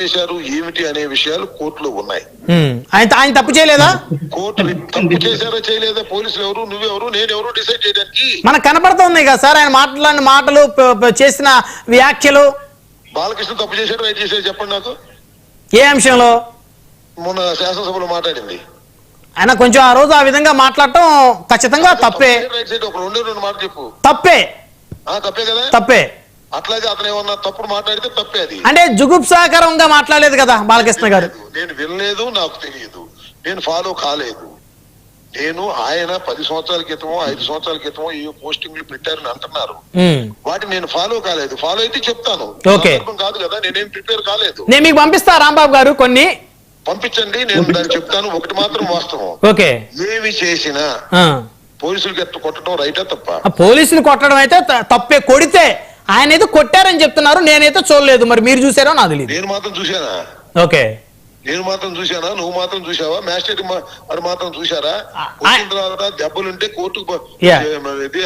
చేశారు ఏమిటి అనే విషయాలు కోర్టులో ఉన్నాయి. ఆయన తప్పు చేయలేదా? కోర్టు తప్పు చేశారో చేయలేదా పోలీసులు ఎవరు, నువ్వెవరు, నేనెవరు డిసైడ్ చేయడానికి? మనకు కనపడుతుంది కదా సార్ ఆయన మాట్లాడిన మాటలు, చేసిన వ్యాఖ్యలు. బాలకృష్ణ తప్పు చేశారు రైట్ చేశారు చెప్పండి నాకు. ఏ అంశంలో? మొన్న శాసనసభలో మాట్లాడింది ఆయన కొంచెం ఆ రోజు ఆ విధంగా మాట్లాడటం ఖచ్చితంగా తప్పే. రైట్ సైడ్ ఒక రెండు మాట చెప్పు. తప్పే. తప్పే కదా? తప్పే. అట్లాగే అతను ఏమన్నా తప్పుడు మాట్లాడితే తప్పే. అది అంటే జుగుప్సాకరంగా మాట్లాడలేదు కదా బాలకృష్ణ గారు. నేను వినలేదు, నాకు తెలియదు, నేను ఫాలో కాలేదు. నేను ఆయన 10 సంవత్సరాల క్రితమో 5 సంవత్సరాల క్రితమో ఏ పోస్టింగ్లు పెట్టారని అంటున్నారు. వాటిని నేను ఫాలో కాలేదు. ఫాలో అయితే చెప్తాను, కాదు కదా. నేనేం ప్రిపేర్ కాలేదు. నేను మీకు పంపిస్తా రాంబాబు గారు, కొన్ని పంపించండి, నేను దాన్ని చెప్తాను. ఒకటి మాత్రం వాస్తవం, ఏమి చేసినా పోలీసులు కొట్టడం రైటా తప్ప? పోలీసులు కొట్టడం అయితే తప్పే. కొడితే ఆయన అయితే కొట్టారని చెప్తున్నారు, నేనైతే చూడలేదు. మరి మీరు చూసారో నాకు తెలియదు. నేను మాత్రం చూసానా? నేను మాత్రం చూసానా? నువ్వు మాత్రం చూసావా? మ్యాజిస్ట్రేట్ వాడు మాత్రం చూసారా? వచ్చిన తర్వాత దెబ్బలుంటే కోర్టుకు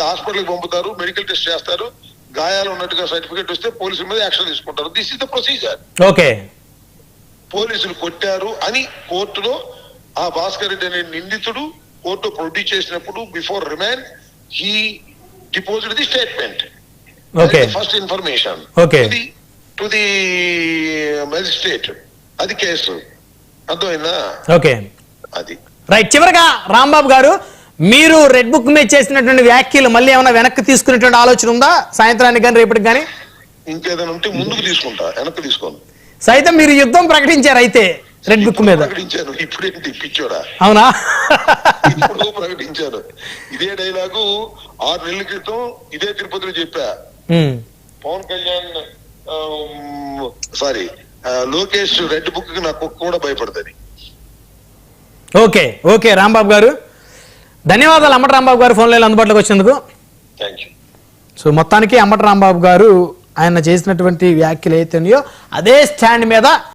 హాస్పిటల్కి పంపుతారు, మెడికల్ టెస్ట్ చేస్తారు, గాయాలు ఉన్నట్టుగా సర్టిఫికేట్ వస్తే పోలీసుల మీద యాక్షన్ తీసుకుంటారు. This is the procedure. పోలీసులు కొట్టారు అని కోర్టులో ఆ భాస్కర్ రెడ్డి అనే నిందితుడు కోర్టు ప్రొడ్యూస్ చేసినప్పుడు before remand he deposed the statement, first information to the magistrate. అది కేసు. అర్థమైందా? అది రైట్. చివరగా రాంబాబు గారు, మీరు రెడ్ బుక్ మీద చేసినటువంటి వ్యాఖ్యలు మళ్ళీ ఏమైనా వెనక్కి తీసుకునేటువంటి ఆలోచన ఉందా సాయంత్రానికి కానీ రేపటికి కానీ? ఇంకేదైనా ఉంటే ముందుకు తీసుకుంటా, వెనక్కి తీసుకోను. సైతం మీరు యుద్ధం ప్రకటించారు అయితే రెడ్ బుక్ మీద? ప్రకటించాను. ఇప్పుడేంటి పిచ్చోడా? అవునా? ఇప్పుడు ప్రకటించాను. ఇదే డైలాగు 6 నెలల క్రితం ఇదే తిరుపతిలో చెప్పా. పవన్ కళ్యాణ్ లోకేష్ రెడ్ బుక్ కి నాకు కూడా భయపడుతుంది. ఓకే రాంబాబు గారు, ధన్యవాదాలు. అమ్మటి రాంబాబు గారు ఫోన్ లైన్ అందుబాటులోకి వచ్చినందుకు. సో మొత్తానికి అమ్మటి రాంబాబు గారు ఆయన చేసినటువంటి వ్యాఖ్యలు అయితే ఉన్నాయో అదే స్టాండ్ మీద